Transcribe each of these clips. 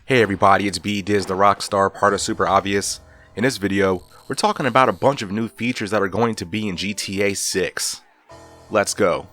Hey everybody, it's B Diz the Rockstar, part of SuperObvious. In this video, we're talking about a bunch of new features that are going to be in GTA 6. Let's go.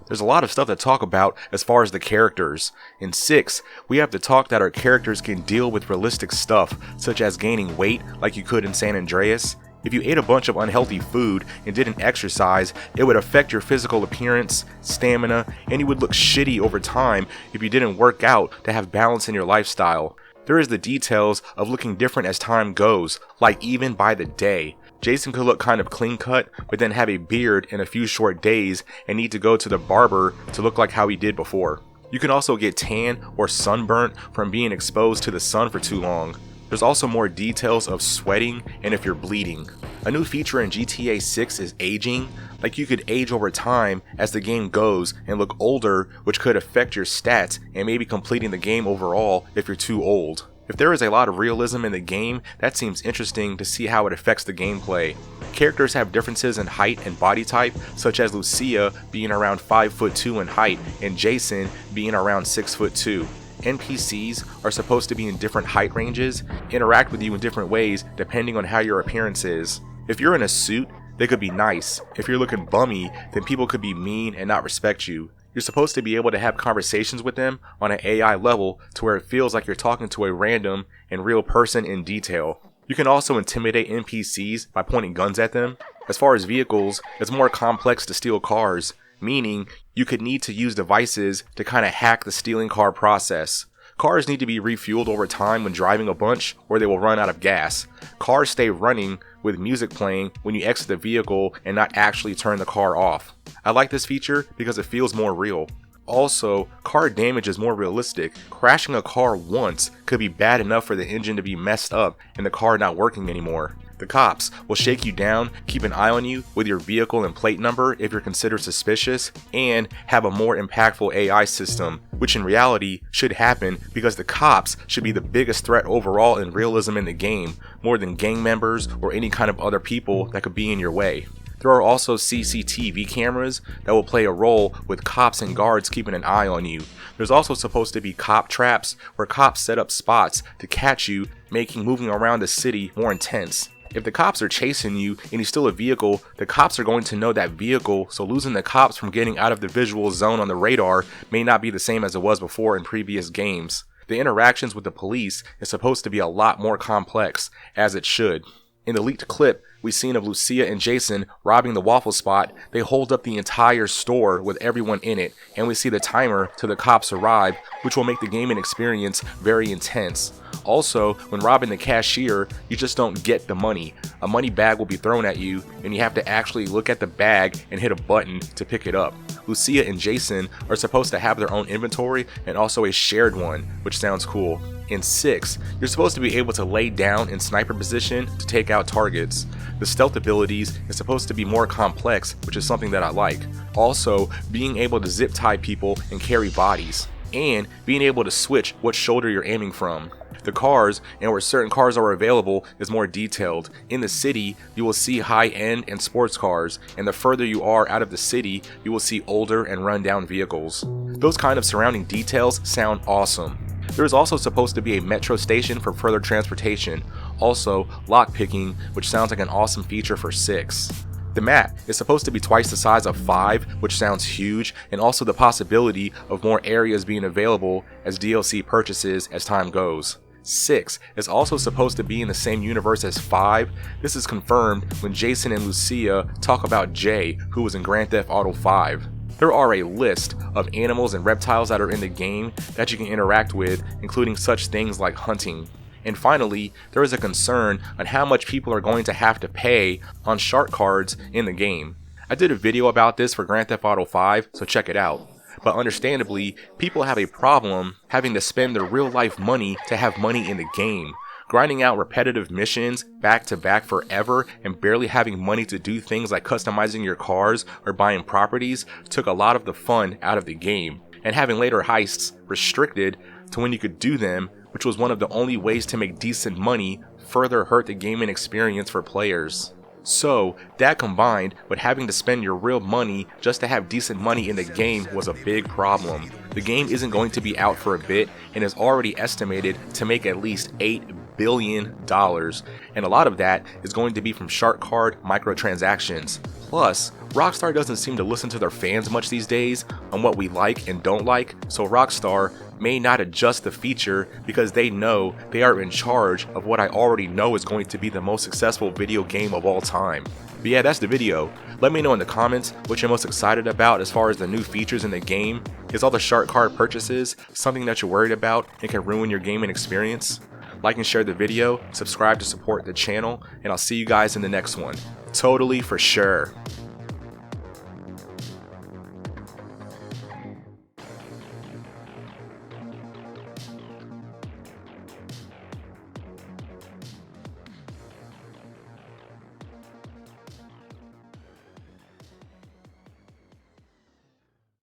There's a lot of stuff to talk about as far as the characters. In 6, we have the talk that our characters can deal with realistic stuff, such as gaining weight like you could in San Andreas. If you ate a bunch of unhealthy food and didn't exercise, it would affect your physical appearance, stamina, and you would look shitty over time if you didn't work out to have balance in your lifestyle. There is the details of looking different as time goes, like even by the day. Jason could look kind of clean cut, but then have a beard in a few short days and need to go to the barber to look like how he did before. You can also get tan or sunburnt from being exposed to the sun for too long. There's also more details of sweating and if you're bleeding. A new feature in GTA 6 is aging, like you could age over time as the game goes and look older, which could affect your stats and maybe completing the game overall if you're too old. If there is a lot of realism in the game, that seems interesting to see how it affects the gameplay. Characters have differences in height and body type, such as Lucia being around 5'2" in height and Jason being around 6'2". NPCs are supposed to be in different height ranges, interact with you in different ways depending on how your appearance is. If you're in a suit, they could be nice. If you're looking bummy, then people could be mean and not respect you. You're supposed to be able to have conversations with them on an AI level to where it feels like you're talking to a random and real person in detail. You can also intimidate NPCs by pointing guns at them. As far as vehicles, it's more complex to steal cars, meaning you could need to use devices to kind of hack the stealing car process. Cars need to be refueled over time when driving a bunch or they will run out of gas. Cars stay running with music playing when you exit the vehicle and not actually turn the car off. I like this feature because it feels more real. Also, car damage is more realistic. Crashing a car once could be bad enough for the engine to be messed up and the car not working anymore. The cops will shake you down, keep an eye on you with your vehicle and plate number if you're considered suspicious, and have a more impactful AI system, which in reality should happen because the cops should be the biggest threat overall in realism in the game, more than gang members or any kind of other people that could be in your way. There are also CCTV cameras that will play a role with cops and guards keeping an eye on you. There's also supposed to be cop traps where cops set up spots to catch you, making moving around the city more intense. If the cops are chasing you and you steal a vehicle, the cops are going to know that vehicle, so losing the cops from getting out of the visual zone on the radar may not be the same as it was before in previous games. The interactions with the police is supposed to be a lot more complex, as it should. In the leaked clip we've seen of Lucia and Jason robbing the waffle spot, they hold up the entire store with everyone in it, and we see the timer till the cops arrive, which will make the gaming experience very intense. Also, when robbing the cashier, you just don't get the money. A money bag will be thrown at you, and you have to actually look at the bag and hit a button to pick it up. Lucia and Jason are supposed to have their own inventory and also a shared one, which sounds cool. In 6, you're supposed to be able to lay down in sniper position to take out targets. The stealth abilities is supposed to be more complex, which is something that I like. Also, being able to zip tie people and carry bodies, and being able to switch what shoulder you're aiming from. The cars and where certain cars are available is more detailed. In the city, you will see high-end and sports cars, and the further you are out of the city, you will see older and run-down vehicles. Those kind of surrounding details sound awesome. There is also supposed to be a metro station for further transportation. Also, lockpicking, which sounds like an awesome feature for 6. The map is supposed to be twice the size of 5, which sounds huge, and also the possibility of more areas being available as DLC purchases as time goes. 6 is also supposed to be in the same universe as 5. This is confirmed when Jason and Lucia talk about Jay, who was in Grand Theft Auto 5. There are a list of animals and reptiles that are in the game that you can interact with, including such things like hunting. And finally, there is a concern on how much people are going to have to pay on shark cards in the game. I did a video about this for Grand Theft Auto 5, so check it out. But understandably, people have a problem having to spend their real life money to have money in the game. Grinding out repetitive missions back to back forever and barely having money to do things like customizing your cars or buying properties took a lot of the fun out of the game. And having later heists restricted to when you could do them, which was one of the only ways to make decent money, further hurt the gaming experience for players. So that combined with having to spend your real money just to have decent money in the game was a big problem. The game isn't going to be out for a bit and is already estimated to make at least $8 billion, and a lot of that is going to be from shark card microtransactions. Plus, Rockstar doesn't seem to listen to their fans much these days on what we like and don't like, so Rockstar may not adjust the feature because they know they are in charge of what I already know is going to be the most successful video game of all time. But yeah, that's the video. Let me know in the comments what you're most excited about as far as the new features in the game. Is all the shark card purchases something that you're worried about and can ruin your gaming experience? Like and share the video, subscribe to support the channel, and I'll see you guys in the next one. Totally for sure.